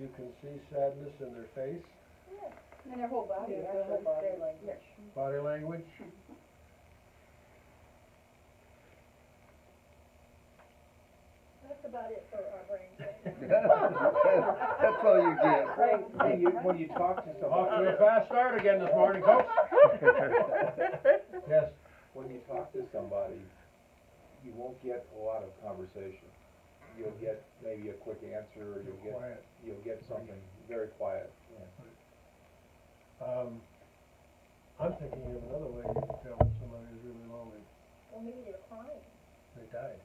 you can see sadness in their face, And their whole body, Yeah, actually, their whole body. their language. body language. That's about it for our brains right That's all you get. When you talk to Off somebody, to a fast start again this morning, folks. Yes, when you talk to somebody, you won't get a lot of conversation. You'll get maybe a quick answer, or quiet. you'll get something very quiet. Yeah. I'm thinking of another way you can tell when somebody is really lonely. Well, maybe they're crying. They died.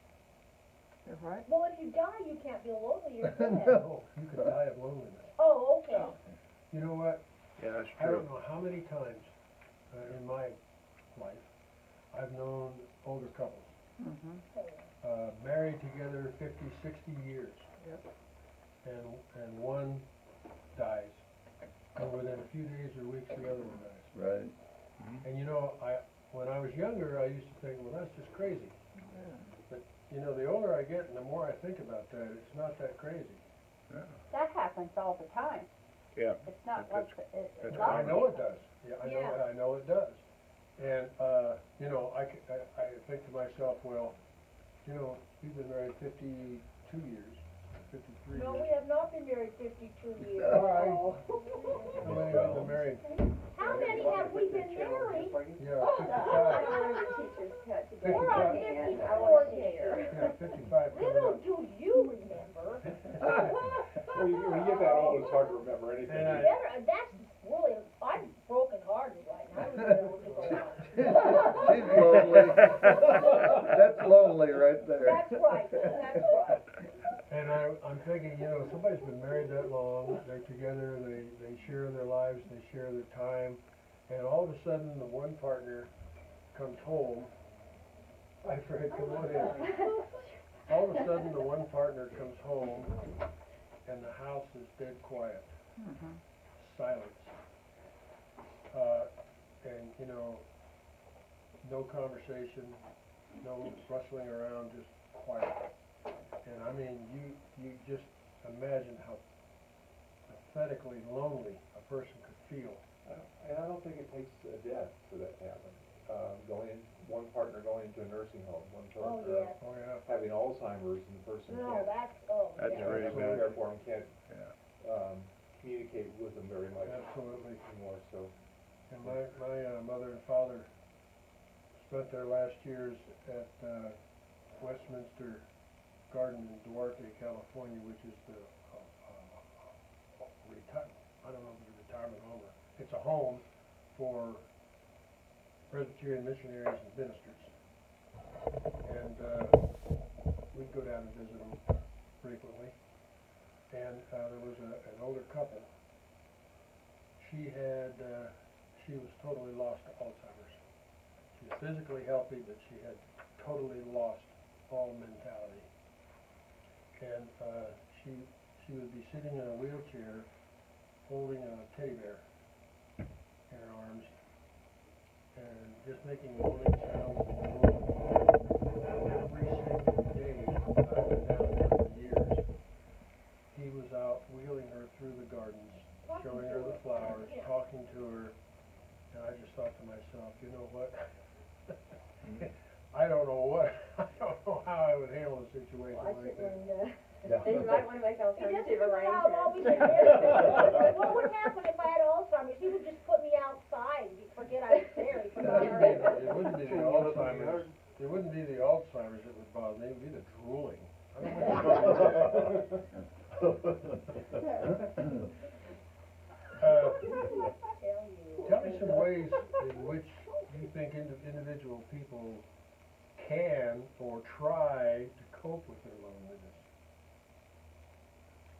Right. Well, if you die, you can't feel lonely, you're dead. No, you can die of loneliness. Oh, okay. You know what? Yeah, that's I don't true. know how many times in my life I've known older couples, married together 50, 60 years. Yep. And one dies. And within a few days or weeks, the other one dies. Right. And you know, when I was younger, I used to think, well, that's just crazy. But, you know, the older I get and the more I think about that, it's not that crazy. That happens all the time. Yeah. It's not That's- like, it's that's a lot I of know it people. does. Yeah, Yeah. I know it does. And, you know, I think to myself, well, you know, you've been married 52 years, 53 No, we years. have not been married 52 years. All right. Oh. How many have been married? How many have we been married? Yeah, 55. We're on 54 here. Yeah, 55 coming Little up. do you remember. When you get that old, it's hard to remember anything. And That's really, I'm broken hearted right now. I don't even know what to go on. She's lonely. That's lonely right there. That's right, that's right. And I'm thinking, you know, somebody's been married that long, they're together, they share their lives, they share their time, and all of a sudden the one partner comes home. Fred, come on in. All of a sudden the one partner comes home and the house is dead quiet. Silence. And, you know, no conversation, no rustling around, just quiet. And I mean, you just imagine how pathetically lonely a person could feel. And I don't think it takes a death for that to happen. One partner going into a nursing home, one Oh, partner yeah. Oh, yeah. having Alzheimer's, and the person No, can't, That's you know, very have no bad. care for them, can't Yeah. communicate with them very much Absolutely. anymore. So And my mother and father spent their last years at Westminster Garden in Duarte, California, which is the I don't know if it's a retirement home or it's a home for Presbyterian missionaries and ministers. And we'd go down and visit them frequently. And there was an older couple. She was totally lost to Alzheimer's. She was physically healthy, but she had totally lost all mentality. And she would be sitting in a wheelchair, holding a teddy bear in her arms, and just making moaning sounds in the room. Every single day I've been down there for years, he was out wheeling her through the gardens, showing her the flowers, talking to her, and I just thought to myself, you know what? I don't know how I would handle a situation like that. You might wanna make alternative arrangements. What would happen if I had Alzheimer's? He would just put me outside. He'd forget I was there. He'd forget I was there. It wouldn't be the Alzheimer's. It wouldn't be the Alzheimer's that would bother me. It would be the drooling. I don't know. Tell me some ways in which you think individual people can or try to cope with their loneliness.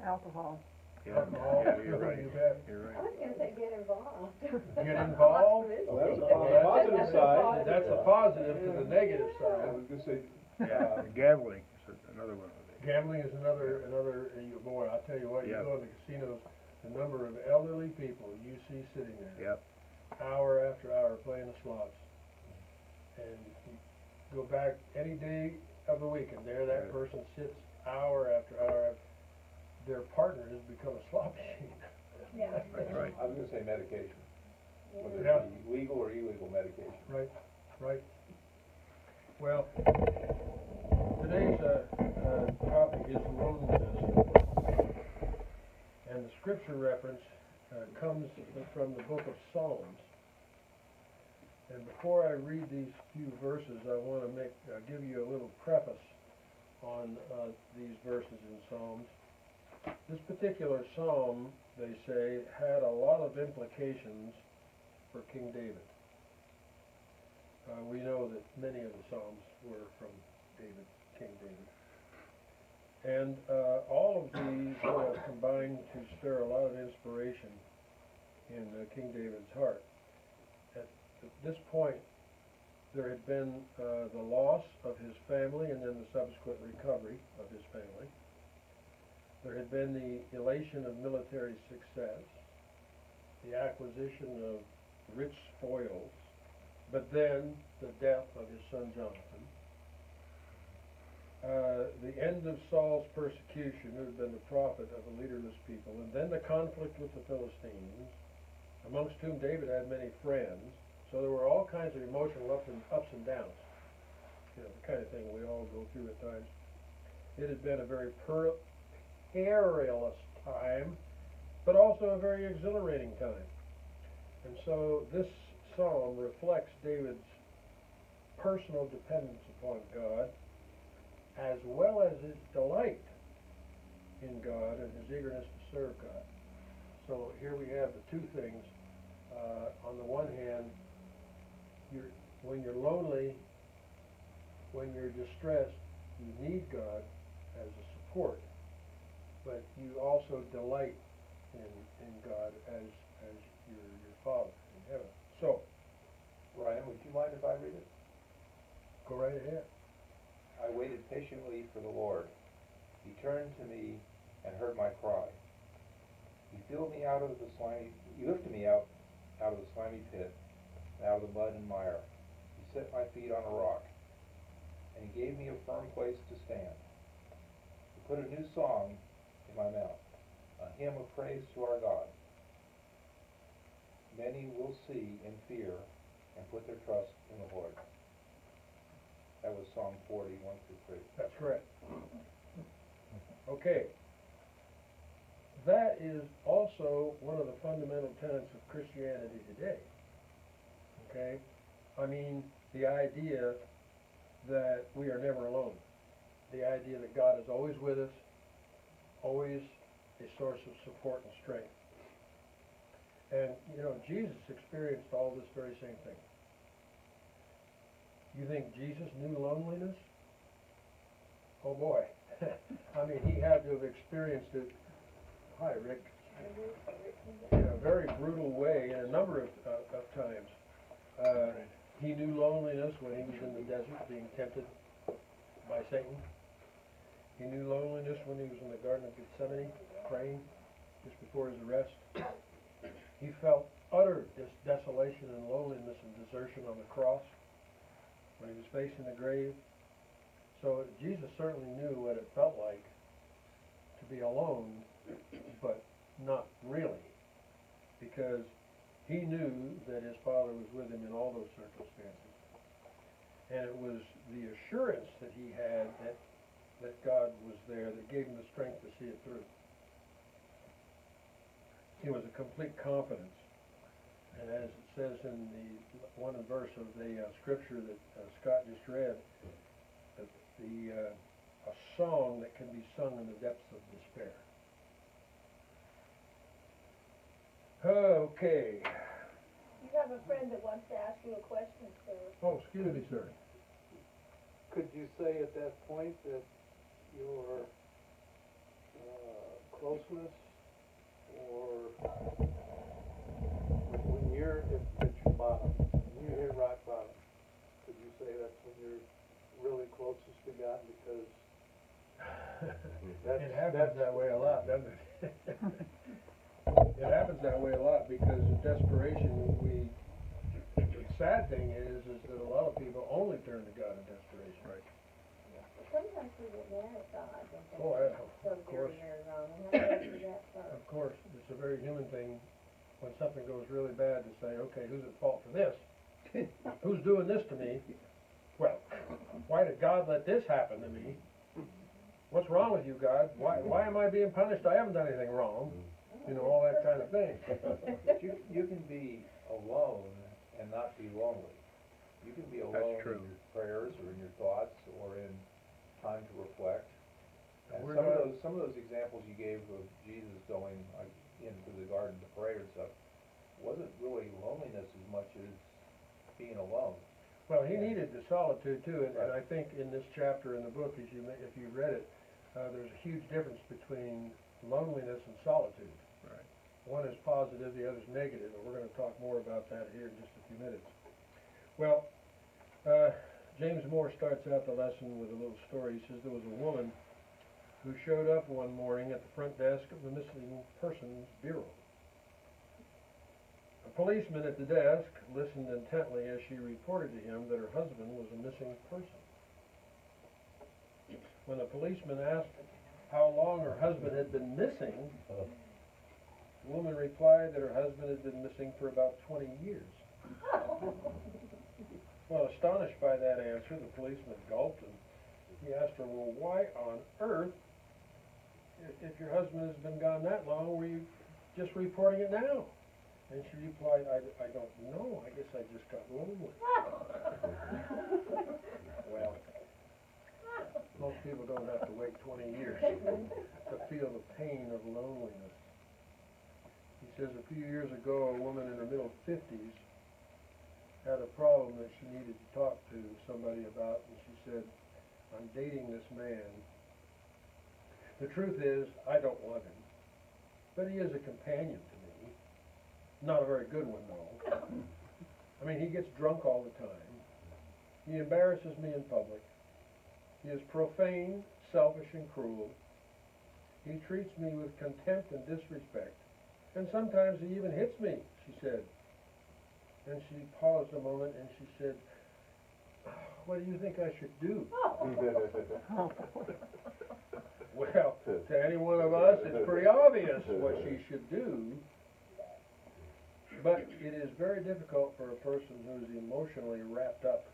Alcohol. Yeah, Alcohol, yeah, you're right. you bet. You're I right. was gonna say get involved. Get involved. Well, that's a Well, positive side. That's a positive to the negative I side. was gonna say, Yeah, gambling is another one of it. Gambling is another, boy, I'll tell you what, you Yeah. go to the casinos, the number of elderly people you see sitting there. Yep. Hour after hour playing the slots. And you go back any day of the week and there that Yeah. person sits hour after hour. their partner has become a slot machine. Yeah. That's right. I was gonna say medication, whether Yeah. it be legal or illegal medication. Right, right. Well, today's topic is loneliness. And the scripture reference comes from the book of Psalms. And before I read these few verses, I want to give you a little preface on these verses in Psalms. This particular psalm, they say, had a lot of implications for King David. We know that many of the Psalms were from David, King David. And all of these combined to stir a lot of inspiration in King David's heart. At this point, there had been the loss of his family and then the subsequent recovery of his family. There had been the elation of military success, the acquisition of rich spoils, but then the death of his son Jonathan. The end of Saul's persecution, who had been the prophet of a leaderless people, and then the conflict with the Philistines, amongst whom David had many friends. So there were all kinds of emotional ups and downs, you know, the kind of thing we all go through at times. It had been a very perilous time, but also a very exhilarating time. And so this psalm reflects David's personal dependence upon God, as well as his delight in God and his eagerness to serve God. So here we have the two things. On the one hand, when you're lonely, when you're distressed, you need God as a support, but you also delight in God as your Father in heaven. So, Ryan, would you mind if I read it? go right ahead. I waited patiently for the Lord. He turned to me and heard my cry. He filled me out of the slimy, he lifted me out of the slimy pit, and out of the mud and mire. He set my feet on a rock, and he gave me a firm place to stand. He put a new song in my mouth, a hymn of praise to our God. Many will see and fear and put their trust in the Lord. That was Psalm 40, 1-3. That's correct. Okay. That is also one of the fundamental tenets of Christianity today. Okay? I mean, the idea that we are never alone. The idea that God is always with us, always a source of support and strength. And, you know, Jesus experienced all this very same thing. You think Jesus knew loneliness? Oh boy. I mean, he had to have experienced it. Hi, Rick. In a very brutal way in a number of times. He knew loneliness when he was in the desert being tempted by Satan. He knew loneliness when he was in the Garden of Gethsemane praying just before his arrest. He felt utter desolation and loneliness and desertion on the cross when he was facing the grave. So Jesus certainly knew what it felt like to be alone, but not really, because he knew that his Father was with him in all those circumstances. And it was the assurance that he had that God was there that gave him the strength to see it through. It was a complete confidence. And as it says in the one verse of the scripture that Scott just read, a song that can be sung in the depths of despair. Okay. You have a friend that wants to ask you a question, sir. Oh, excuse me, sir. Could you say at that point that your closeness, or when you're at your bottom, when you hit rock bottom, could you say that's when you're really closest to God? Because It happens that way a lot, doesn't it? It happens that way a lot because in desperation, the sad thing is that a lot of people only turn to God in desperation. Right. Sometimes we get mad at God. Oh, yeah, of course. Of course, it's a very human thing when something goes really bad to say, okay, who's at fault for this? Who's doing this to me? Well, why did God let this happen to me? What's wrong with you, God? Why am I being punished? I haven't done anything wrong. You know, all that kind of thing. But you can be alone and not be lonely. You can be alone true. in your prayers or in your thoughts or in time to reflect. And We're some of those examples you gave of Jesus going into the garden to pray or stuff wasn't really loneliness as much as being alone. Well, he needed the solitude too, and I think in this chapter in the book, if you read it, there's a huge difference between loneliness and solitude. Right. One is positive, the other is negative, and we're going to talk more about that here in just a few minutes. Well, James Moore starts out the lesson with a little story. He says there was a woman who showed up one morning at the front desk of the missing persons bureau. A policeman at the desk listened intently as she reported to him that her husband was a missing person. When the policeman asked how long her husband had been missing, the woman replied that her husband had been missing for about 20 years. Well, astonished by that answer, the policeman gulped and he asked her, well, why on earth, if your husband has been gone that long, were you just reporting it now? And she replied, I don't know, I guess I just got lonely. Well, most people don't have to wait 20 years to feel the pain of loneliness. He says a few years ago, a woman in her middle 50s had a problem that she needed to talk to somebody about, and she said, I'm dating this man. The truth is, I don't want him, but he is a companion to me. Not a very good one, though. I mean, he gets drunk all the time. He embarrasses me in public. He is profane, selfish, and cruel. He treats me with contempt and disrespect. And sometimes he even hits me, she said. And she paused a moment and she said, what do you think I should do? Well, to any one of us, it's pretty obvious what she should do. But it is very difficult for a person who is emotionally wrapped up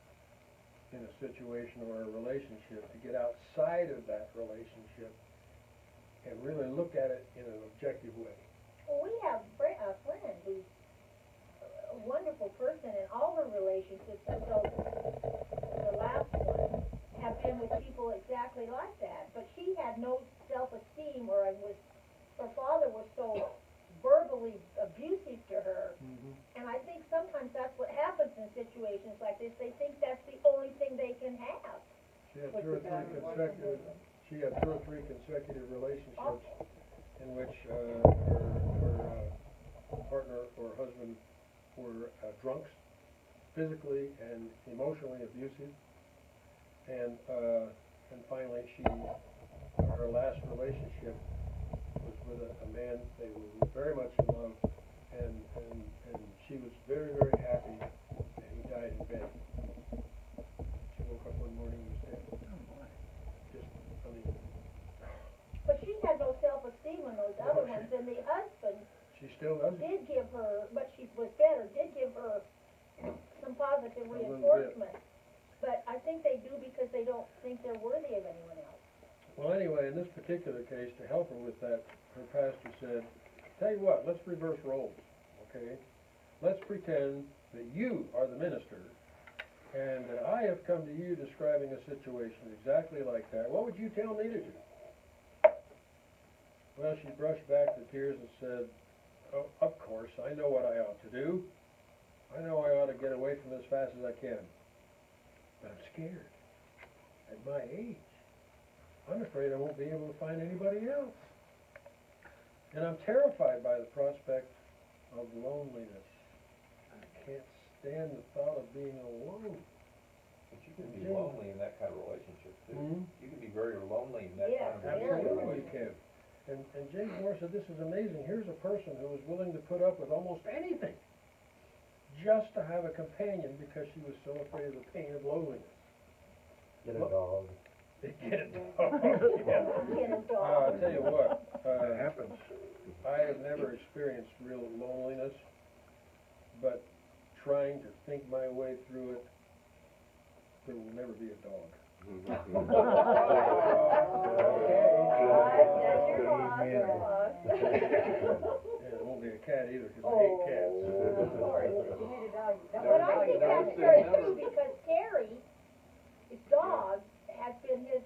in a situation or a relationship to get outside of that relationship and really look at it in an objective way. Well, we have a friend who's a wonderful person in all her relationships, until the last one, have been with people exactly like that. But she had no self-esteem, or her father was so verbally abusive to her. And I think sometimes that's what happens in situations like this. They think that's the only thing they can have. She had two or three consecutive relationships in which her partner or husband were drunks, physically and emotionally abusive, and finally her last relationship was with a man they were very much in love, and she was very, very happy, and he died in bed. She woke up one morning and was dead. But she had no self-esteem in those other ones, and the husband She still doesn't. did give her, but she was better, did give her some positive little bit. reinforcement. But I think they do because they don't think they're worthy of anyone else. Well, anyway, in this particular case, to help her with that, her pastor said, tell you what, let's reverse roles, okay? Let's pretend that you are the minister and that I have come to you describing a situation exactly like that. What would you tell me to do? Well, she brushed back the tears and said, oh, of course, I know what I ought to do. I know I ought to get away from this as fast as I can. But I'm scared. At my age, I'm afraid I won't be able to find anybody else. And I'm terrified by the prospect of loneliness. I can't stand the thought of being alone. But you can be lonely in that kind of relationship too. Mhm. You can be very lonely in that Yeah, kind of relationship. Absolutely you can. And James Moore said, this is amazing. Here's a person who was willing to put up with almost anything just to have a companion because she was so afraid of the pain of loneliness. Get a dog. Get a dog. Yeah. Get a dog. I'll tell you what, That happens. I I have never experienced real loneliness, but trying to think my way through it, there will never be a dog. That's your boss, your boss. And it won't be a cat either, because I hate cats. Of course, you need a dog. But I think that's true too, because Terry, his dog, has been his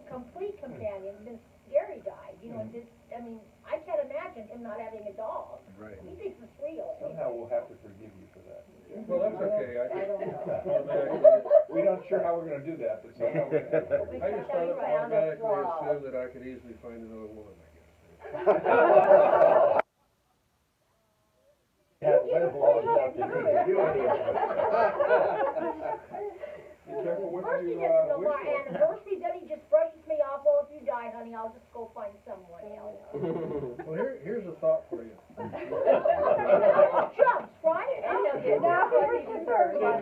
complete companion since Gary died, you know, and just, I mean, I can't imagine him not having a dog. Right. He thinks it's real. Somehow we'll have to forgive you for that. Well, that's okay, I don't know. automatically, We're not sure how we're gonna do that, but somehow we're gonna do it. I just automatically assumed that I could easily find another woman, I guess. Yeah, live long enough to do anything. Be careful what First he you, doesn't know wish my for. anniversary, then he just brushes me off, well, if you die, honey, I'll just go find someone else. Well, here's a thought for you. Jumps, right? Now, here's the third one.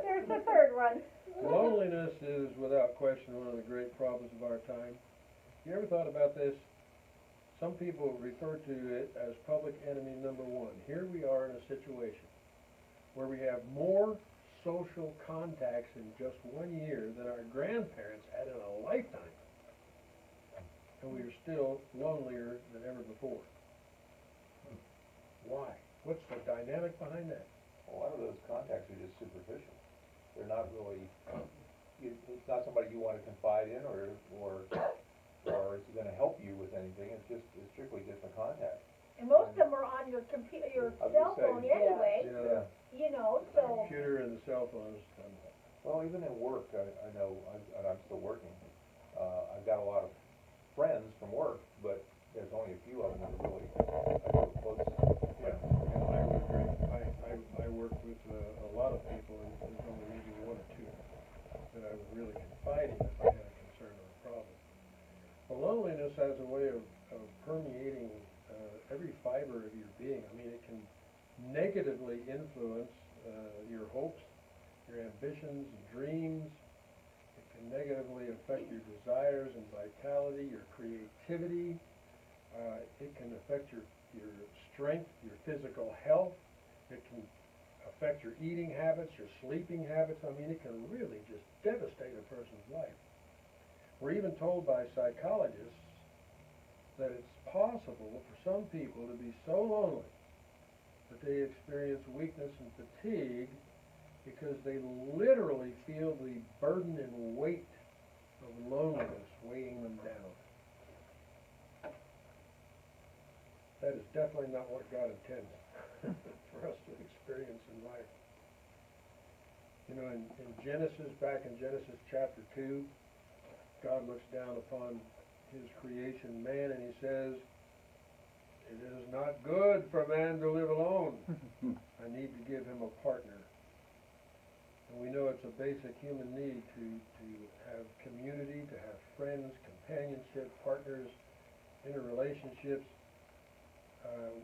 Here's the third one. Loneliness is, without question, one of the great problems of our time. You ever thought about this? Some people refer to it as public enemy number one. Here we are in a situation where we have more social contacts in just 1 year than our grandparents had in a lifetime. And we are still lonelier than ever before. Why? What's the dynamic behind that? A lot of those contacts are just superficial. They're not really, it's not somebody you wanna confide in or is gonna help you with anything, it's strictly just a contact. And most of them are on your computer, your I was cell gonna phone say, anyway, Yeah, you know, the so. computer and the cell phone is Well, even at work, I know, and I'm still working, I've got a lot of friends from work, but there's only a few of them that are really, I feel close. yeah, I would agree. I work with a lot of people, and there's only maybe one or two that I would really confide in if I had a concern or a problem. Well, loneliness has a way of permeating every fiber of your being. I mean, it can negatively influence your hopes, your ambitions and dreams. It can negatively affect your desires and vitality, your creativity. It can affect your strength, your physical health. It can affect your eating habits, your sleeping habits. I mean, it can really just devastate a person's life. We're even told by psychologists that it's possible for some people to be so lonely that they experience weakness and fatigue because they literally feel the burden and weight of loneliness weighing them down. That is definitely not what God intended for us to experience in life. You know, in Genesis, back in Genesis chapter 2, God looks down upon his creation, man, and he says, "It is not good for man to live alone. I need to give him a partner." And we know it's a basic human need to have community, to have friends, companionship, partners, interrelationships.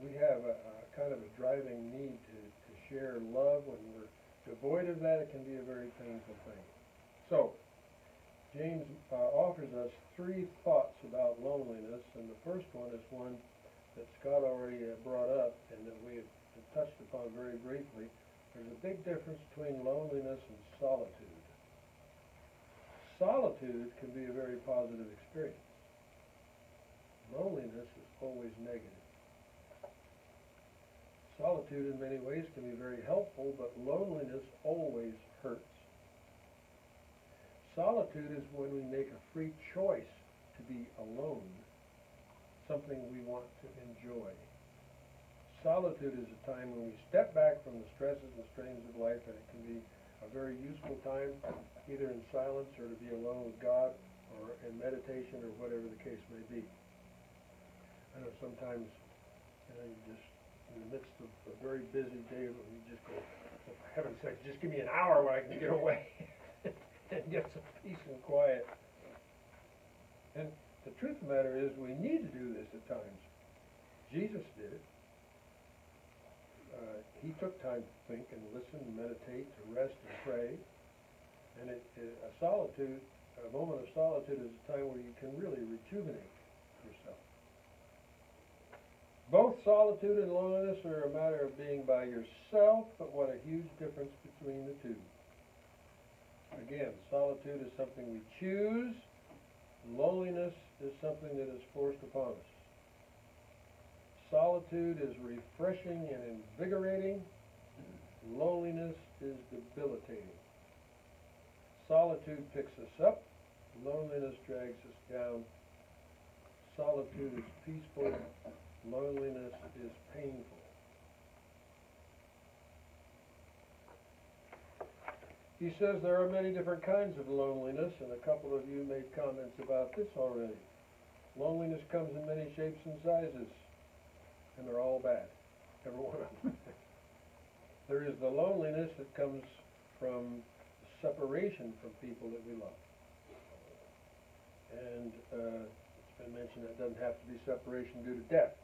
We have a kind of a driving need to share love. When we're devoid of that, it can be a very painful thing. So, James offers us 3 thoughts about loneliness, and the first one is one that Scott already brought up and that we have touched upon very briefly. There's a big difference between loneliness and solitude. Solitude can be a very positive experience. Loneliness is always negative. Solitude in many ways can be very helpful, but loneliness always hurts. Solitude is when we make a free choice to be alone, something we want to enjoy. Solitude is a time when we step back from the stresses and strains of life, and it can be a very useful time, either in silence or to be alone with God, or in meditation, or whatever the case may be. I know sometimes, you just, in the midst of a very busy day, you just go, "Oh, for heaven's sake, just give me an hour where I can get away and get some peace and quiet." And the truth of the matter is, we need to do this at times. Jesus did it. He took time to think and listen and meditate, to rest and pray. And a moment of solitude is a time where you can really rejuvenate yourself. Both solitude and loneliness are a matter of being by yourself, but what a huge difference between the two. Again, solitude is something we choose. Loneliness is something that is forced upon us. Solitude is refreshing and invigorating. Loneliness is debilitating. Solitude picks us up. Loneliness drags us down. Solitude is peaceful. Loneliness is painful. He says there are many different kinds of loneliness, and a couple of you made comments about this already. Loneliness comes in many shapes and sizes, and they're all bad, every one of them. There is the loneliness that comes from separation from people that we love. And it's been mentioned that it doesn't have to be separation due to death.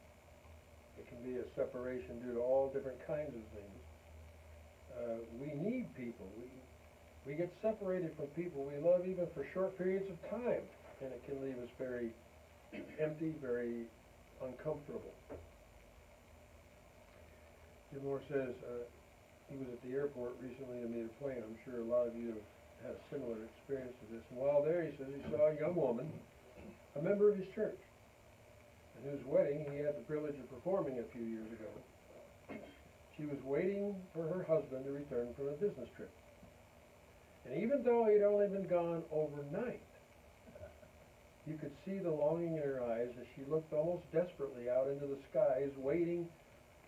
It can be a separation due to all different kinds of things. We need people. We get separated from people we love even for short periods of time, and it can leave us very empty, very uncomfortable. Jim Moore says he was at the airport recently to meet a plane. I'm sure a lot of you have had a similar experience to this. And while there, he says he saw a young woman, a member of his church, at whose wedding he had the privilege of performing a few years ago. She was waiting for her husband to return from a business trip. And even though he'd only been gone overnight, you could see the longing in her eyes as she looked almost desperately out into the skies, waiting,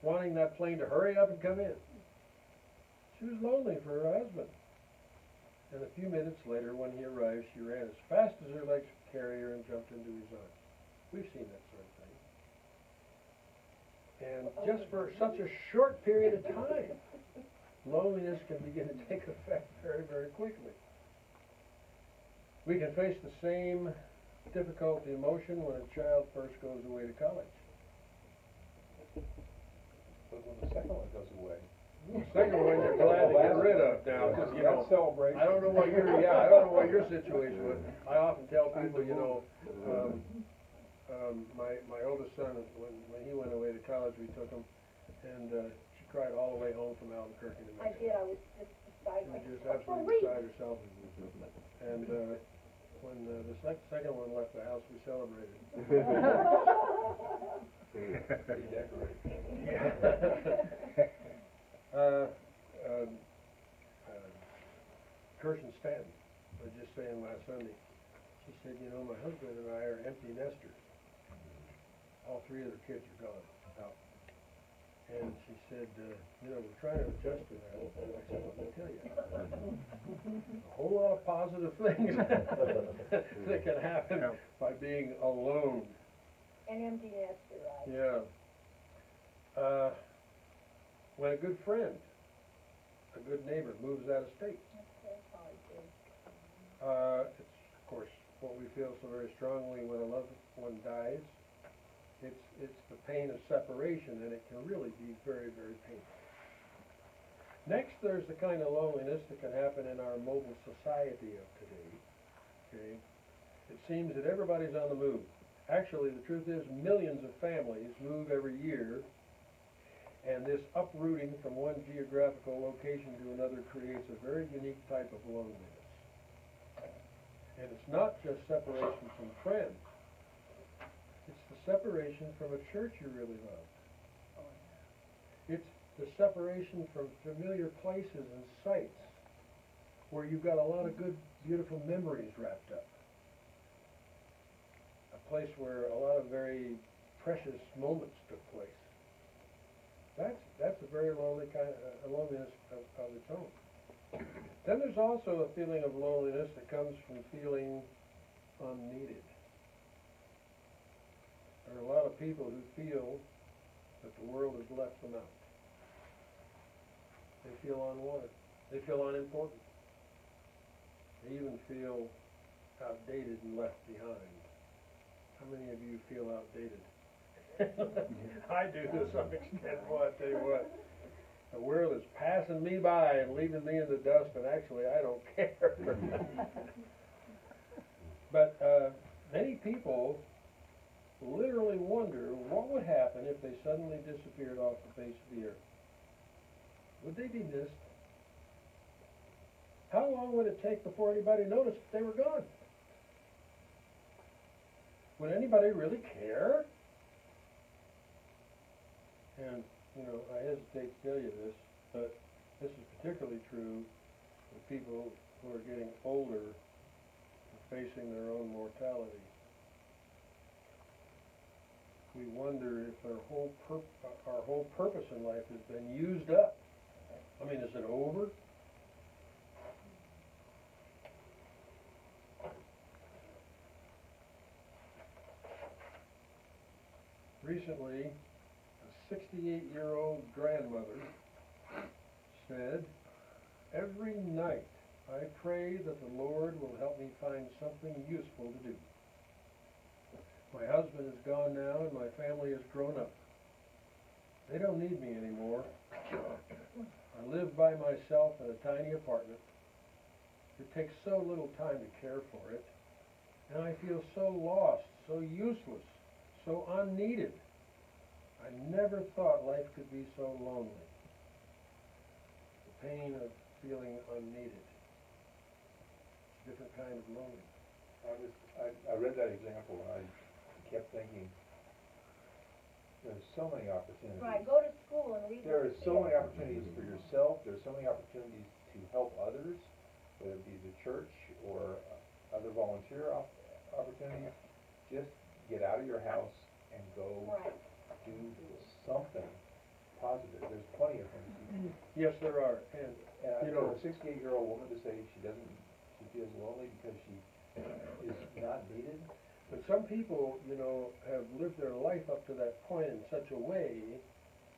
wanting that plane to hurry up and come in. She was lonely for her husband. And a few minutes later, when he arrived, she ran as fast as her legs could carry her and jumped into his arms. We've seen that sort of thing. And just for such a short period of time, loneliness can begin to take effect very, very quickly. We can face the same difficult emotion when a child first goes away to college. But when the second one goes away, The second one you're glad to get rid of now, because, you know, I don't know what your situation was. I often tell people, you know, my oldest son, when he went away to college, we took him, and she cried all the way home from Albuquerque to I Mexico. did, I was just beside She was just myself for absolutely weeks. beside herself. And when the second one left the house, we celebrated. redecorate. Kirsten Stanton was just saying last Sunday, she said, you know, my husband and I are empty nesters. All three of their kids are gone out. And she said, you know, we're trying to adjust to that. And I said, let me tell you, a whole lot of positive things that can happen by being alone. An empty nester, right? Yeah. When a good friend, a good neighbor moves out of state, That's hard too. it's of course what we feel so very strongly when a loved one dies. It's the pain of separation, and it can really be very, very painful. Next, there's the kind of loneliness that can happen in our mobile society of today. Okay, it seems that everybody's on the move. Actually, the truth is, millions of families move every year, and this uprooting from one geographical location to another creates a very unique type of loneliness. And it's not just separation from friends. It's the separation from a church you really love. It's the separation from familiar places and sites where you've got a lot of good, beautiful memories wrapped up. A place where a lot of very precious moments took place. That's a very lonely kind of loneliness of its own. Then there's also a feeling of loneliness that comes from feeling unneeded. There are a lot of people who feel that the world has left them out. They feel unwanted. They feel unimportant. They even feel outdated and left behind. How many of you feel outdated? I do to some extent. Boy, I tell you what, the world is passing me by and leaving me in the dust, and actually I don't care. But many people literally really wonder what would happen if they suddenly disappeared off the face of the earth. Would they be missed? How long would it take before anybody noticed that they were gone? Would anybody really care? And, you know, I hesitate to tell you this, but this is particularly true with people who are getting older and facing their own mortality. We wonder if our whole purpose in life has been used up. I mean, is it over? Recently, a 68-year-old grandmother said, "Every night I pray that the Lord will help me find something useful to do. My husband is gone now and my family has grown up. They don't need me anymore. I live by myself in a tiny apartment. It takes so little time to care for it, and I feel so lost, so useless, so unneeded. I never thought life could be so lonely." The pain of feeling unneeded. It's a different kind of loneliness. I read that example and I kept thinking, there's so many opportunities. Right, go to school and read. There are so many opportunities for yourself, there's so many opportunities to help others, whether it be the church or other volunteer opportunities. Just get out of your house and go Right. do something positive. There's plenty of things you can. Yes, there are, and And you for know, a 68-year-old woman to say she feels lonely because she is not needed. but some people, you know, have lived their life up to that point in such a way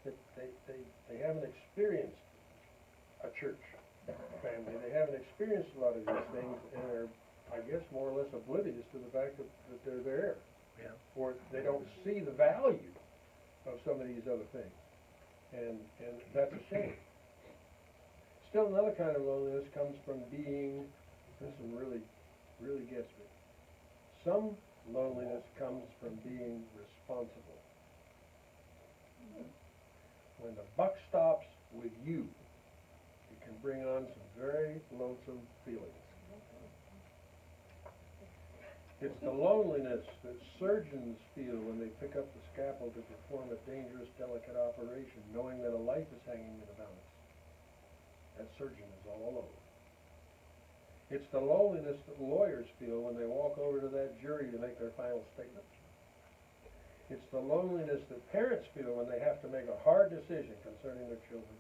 that they haven't experienced a church family. They haven't experienced a lot of these things and are, I guess, more or less oblivious to the fact that they're there. Yeah. Or they don't see the value of some of these other things. And that's a shame. Still another kind of loneliness comes from being, this one really gets me. Some loneliness comes from being responsible. When the buck stops with you, it can bring on some very lonesome feelings. It's the loneliness that surgeons feel when they pick up the scalpel to perform a dangerous, delicate operation, knowing that a life is hanging in the balance. That surgeon is all alone. It's the loneliness that lawyers feel when they walk over to that jury to make their final statement. It's the loneliness that parents feel when they have to make a hard decision concerning their children.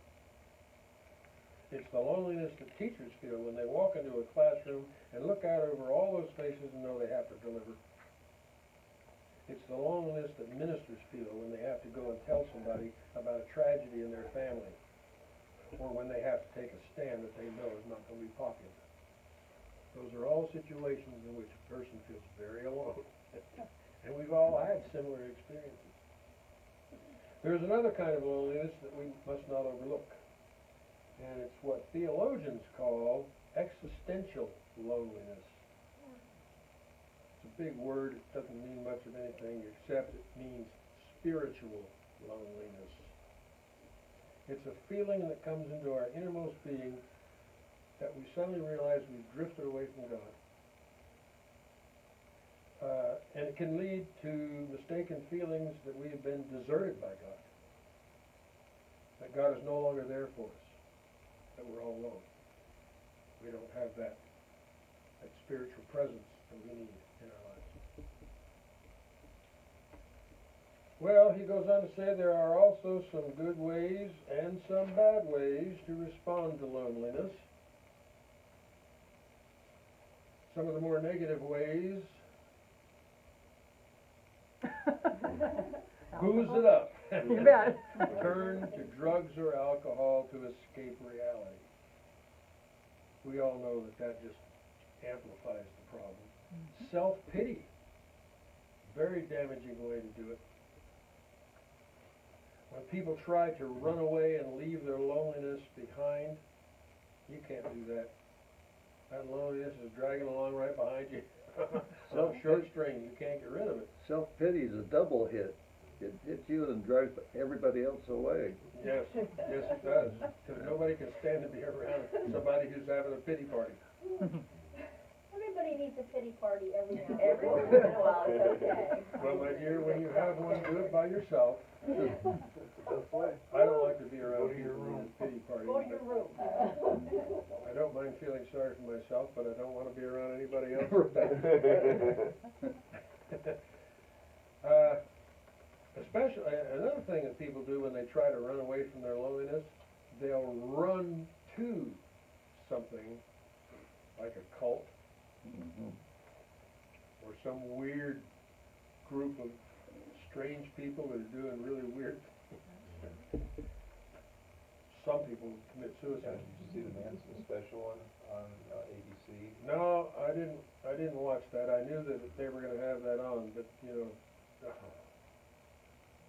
It's the loneliness that teachers feel when they walk into a classroom and look out over all those faces and know they have to deliver. It's the loneliness that ministers feel when they have to go and tell somebody about a tragedy in their family, or when they have to take a stand that they know is not going to be popular. Those are all situations in which a person feels very alone. And we've all had similar experiences. There's another kind of loneliness that we must not overlook. And it's what theologians call existential loneliness. It's a big word. It doesn't mean much of anything except it means spiritual loneliness. It's a feeling that comes into our innermost being that we suddenly realize we've drifted away from God. And it can lead to mistaken feelings that we have been deserted by God. That God is no longer there for us. That we're all alone. We don't have that spiritual presence that we need in our lives. Well, he goes on to say there are also some good ways and some bad ways to respond to loneliness. Some of the more negative ways, booze it up. You bet. Turn to drugs or alcohol to escape reality. We all know that just amplifies the problem. Self-pity, very damaging way to do it. When people try to run away and leave their loneliness behind, you can't do that. That loneliness is dragging along right behind you. So short string, you can't get rid of it. Self-pity's a double hit. It hits you and drives everybody else away. Yes, yes it does, because nobody can stand to be around somebody who's having a pity party. Everybody needs a pity party every now and then. Every once in a while, it's okay. Well, my dear, when you have one, do it by yourself. That's the best way. I don't like to be around Go to your people room. with pity parties. Go to your room. I don't mind feeling sorry for myself, but I don't wanna be around anybody else. Especially, another thing that people do when they try to run away from their loneliness, they'll run to something like a cult or some weird group of strange people that are doing really weird things. Some people commit suicide. Did you see the Manson special on ABC? No, I didn't watch that. I knew that they were gonna have that on, but, you know,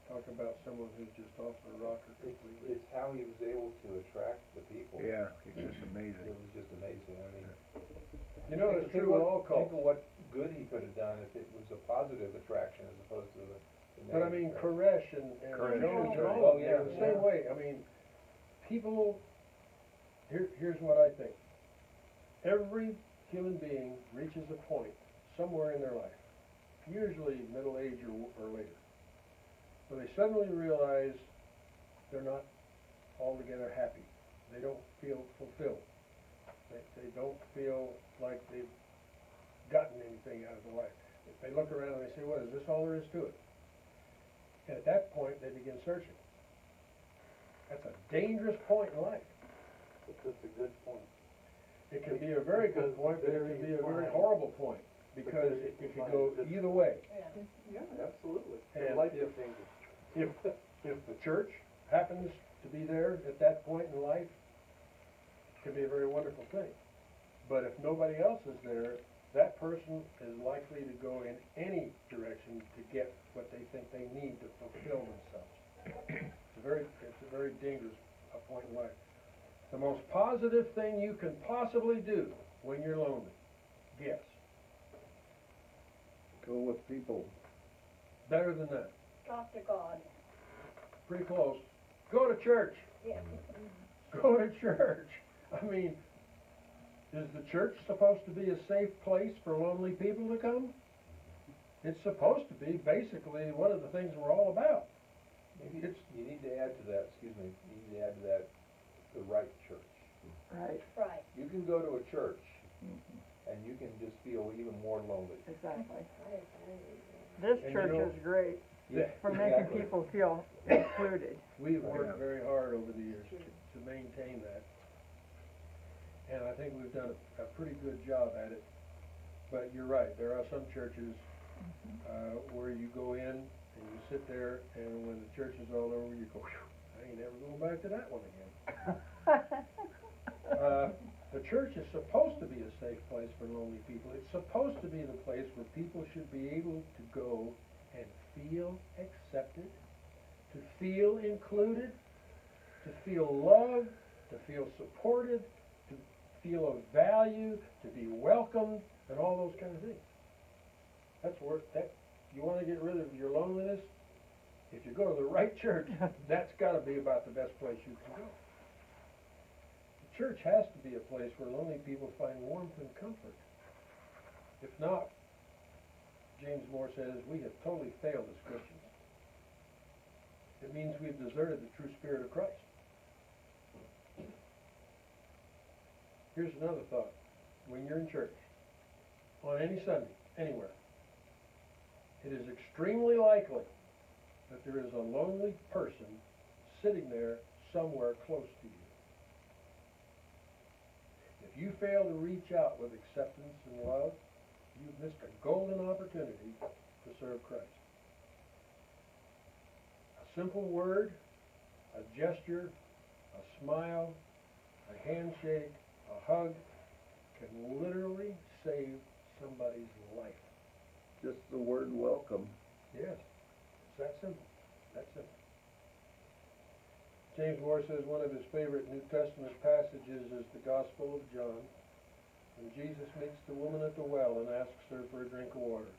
talk about someone who's just off the rocker completely. It's how he was able to attract the people. Yeah, it's just It amazing. was just amazing, I mean. You know, it's true with all cults. Think of what good he could have done if it was a positive attraction as opposed to the But I mean, negative. Koresh and Koresh. Jones and all Oh, of them, yeah, they're the same yeah. way. I mean, people, here's what I think. Every human being reaches a point somewhere in their life, usually middle age or later, where they suddenly realize they're not altogether happy. They don't feel fulfilled. They don't feel like they've gotten anything out of their life. If they look around and they say, "What is this all there is to it?" And at that point, they begin searching. That's a dangerous point in life. But that's a good point. It can be a very good point, but it can be a very horrible point, because it could go either way. Yeah, absolutely. And Life if- is dangerous. If the church happens to be there at that point in life, it can be a very wonderful thing. But if nobody else is there, that person is likely to go in any direction to get what they think they need to fulfill themselves. It's a very dangerous point in life. The most positive thing you can possibly do when you're lonely, guess. Go with people. Better than that. Talk to God. Pretty close. Go to church. Yeah. Go to church. I mean, is the church supposed to be a safe place for lonely people to come? It's supposed to be basically one of the things we're all about. Maybe you need to add to that, excuse me, you need to add to that, the right church. Right, Right. You can go to a church and you can just feel even more lonely. exactly. This And you church know- is great Yeah, for making exactly. people feel included. We've Oh, worked yeah. very hard over the years to maintain that. And I think we've done a pretty good job at it. But you're right, there are some churches, where you go in and you sit there, and when the church is all over, you go, "Whew, I ain't never going back to that one again." The church is supposed to be a safe place for lonely people. It's supposed to be the place where people should be able to go and feel accepted, to feel included, to feel loved, to feel supported, to feel of value, to be welcomed, and all those kind of things. That's where, you wanna get rid of your loneliness, if you go to the right church, that's gotta be about the best place you can go. The church has to be a place where lonely people find warmth and comfort. If not, James Moore says, we have totally failed as Christians. It means we've deserted the true spirit of Christ. Here's another thought. When you're in church, on any Sunday, anywhere, it is extremely likely that there is a lonely person sitting there somewhere close to you. If you fail to reach out with acceptance and love, you've missed a golden opportunity to serve Christ. A simple word, a gesture, a smile, a handshake, a hug can literally save somebody's life. Just the word welcome. Yes, it's that simple, that simple. James Moore says one of his favorite New Testament passages is the Gospel of John, when Jesus meets the woman at the well and asks her for a drink of water.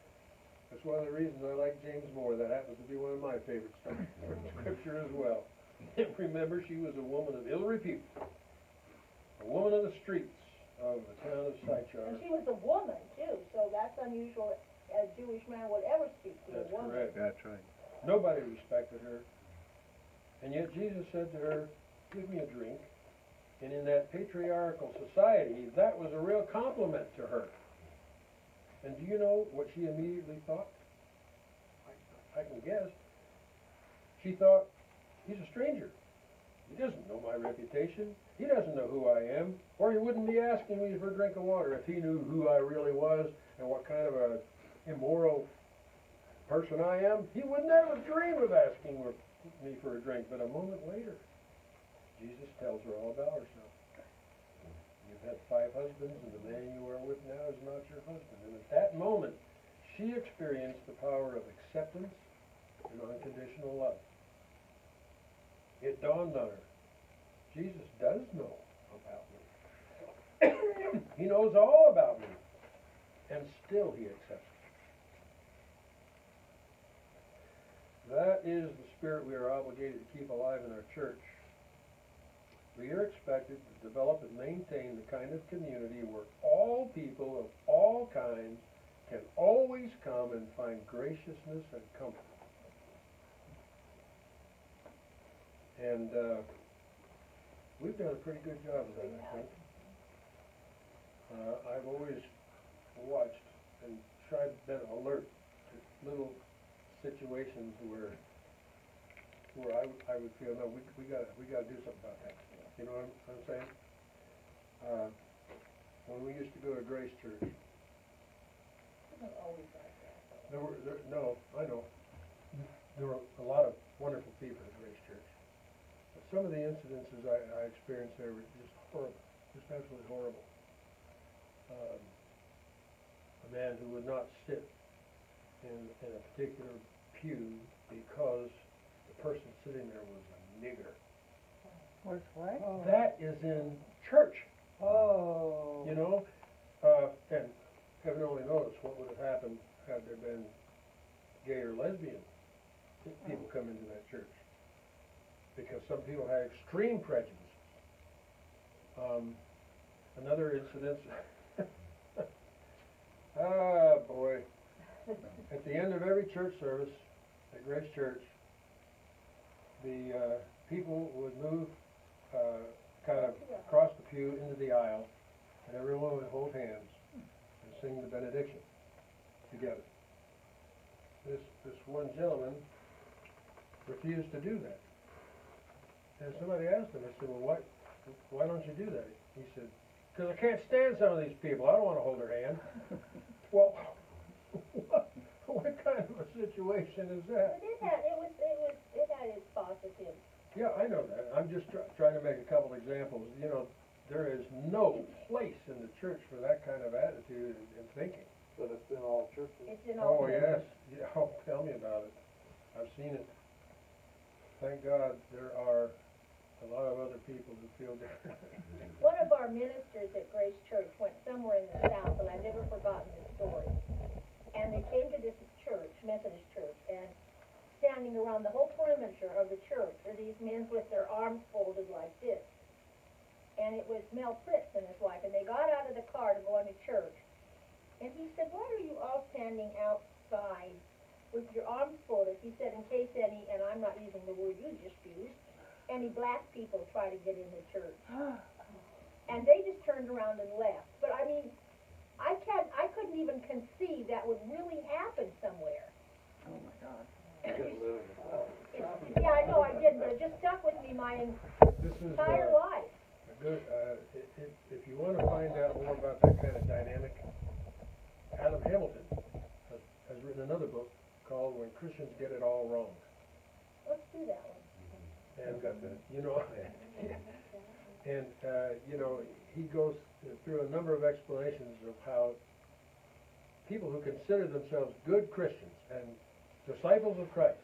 That's one of the reasons I like James Moore. That happens to be one of my favorite stories from Scripture as well. Remember, she was a woman of ill repute, a woman of the streets of the town of Sychar. And she was a woman too, so that's unusual. A Jewish man would ever speak to That's a woman. correct. That's right. Nobody respected her. And yet Jesus said to her, give me a drink. And in that patriarchal society, that was a real compliment to her. And do you know what she immediately thought? I can guess. She thought, he's a stranger. He doesn't know my reputation. He doesn't know who I am. Or he wouldn't be asking me for a drink of water if he knew who I really was and what kind of a immoral person I am. He would never dream of asking me for a drink. But a moment later, Jesus tells her all about herself. You've had 5 husbands, and the man you are with now is not your husband. And at that moment, she experienced the power of acceptance and unconditional love. It dawned on her, Jesus does know about me. He knows all about me, and still he accepts me. That is the spirit we are obligated to keep alive in our church. We are expected to develop and maintain the kind of community where all people of all kinds can always come and find graciousness and comfort. And we've done a pretty good job of that, I think. I've always watched and tried to be alert to little situations where I would feel, no, we gotta do something about that. You know what I'm saying? When we used to go to Grace Church, It wasn't always like that. no, I know. There were a lot of wonderful people at Grace Church. But some of the incidences I experienced there were just horrible, just absolutely horrible. A man who would not sit in a particular pew because the person sitting there was a nigger. Was what? That is in church, Oh. you know? And heaven only knows what would have happened had there been gay or lesbian people come into that church. Because some people had extreme prejudices. Another incident, boy. At the end of every church service at Grace Church, the people would move kind of across the pew into the aisle, and everyone would hold hands and sing the benediction together. This one gentleman refused to do that. And somebody asked him, I said, well, why don't you do that? He said, because I can't stand some of these people. I don't want to hold their hand. Well, what kind of a situation is that? But it had its positives. Yeah, I know that. I'm just trying to make a couple examples. You know, there is no place in the church for that kind of attitude and thinking. But it's in all churches. It's in all. Oh, yes. Yeah, oh, tell me about it. I've seen it. Thank God there are a lot of other people who feel different. One of our ministers at Grace Church went somewhere in the South, and I've never forgotten this story. And they came to this church, Methodist church, and standing around the whole perimeter of the church are these men with their arms folded like this. And it was Mel Fritz and his wife, and they got out of the car to go into church. And he said, why are you all standing outside with your arms folded? He said, in case any, and I'm not using the word you just used, any black people try to get in the church. And they just turned around and left. But I mean, I couldn't even conceive that would really happen somewhere. Oh my God. Yeah, I know, I did, but it just stuck with me my This is entire life. good. If you want to find out more about that kind of dynamic, Adam Hamilton has written another book called When Christians Get It All Wrong. Let's do that one. And, you know, and, you know, he goes through a number of explanations of how people who consider themselves good Christians and disciples of Christ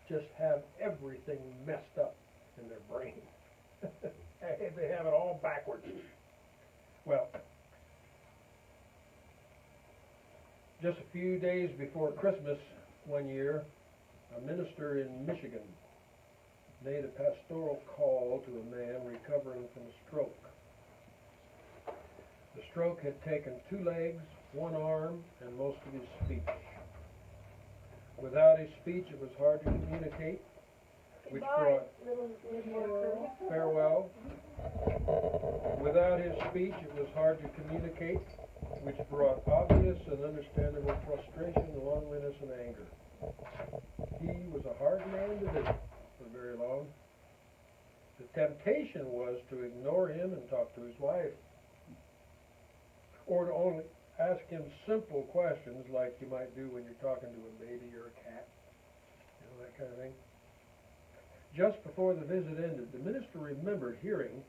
just have everything messed up in their brain. They have it all backwards. Well, Just a few days before Christmas one year, a minister in Michigan made a pastoral call to a man recovering from a stroke. The stroke had taken 2 legs, 1 arm, and most of his speech. Without his speech, it was hard to communicate, which Goodbye, brought little Woodmore. farewell. Without his speech, it was hard to communicate, which brought obvious and understandable frustration, loneliness, and anger. He was a hard man to visit for very long. The temptation was to ignore him and talk to his wife, or to only ask him simple questions like you might do when you're talking to a baby or a cat, you know, that kind of thing. Just before the visit ended, the minister remembered hearing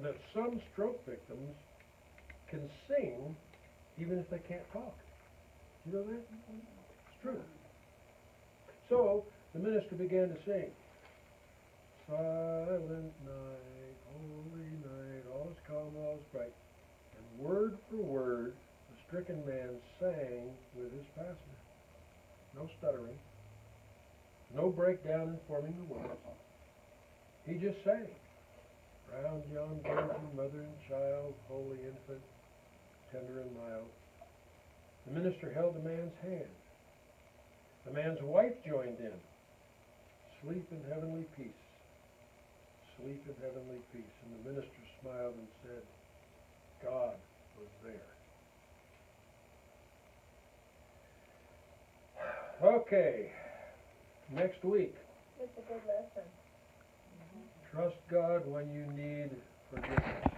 that some stroke victims can sing even if they can't talk. You know that? It's true. So the minister began to sing. Silent night, holy night, all is calm, all is bright. And word for word, the stricken man sang with his pastor. No stuttering, no breakdown in forming the words. He just sang. Round yon virgin, mother and child, holy infant, tender and mild. The minister held the man's hand. The man's wife joined in. Sleep in heavenly peace. Sleep in heavenly peace. And the minister smiled and said, God was there. Okay, next week. It's a good lesson. Trust God when you need forgiveness.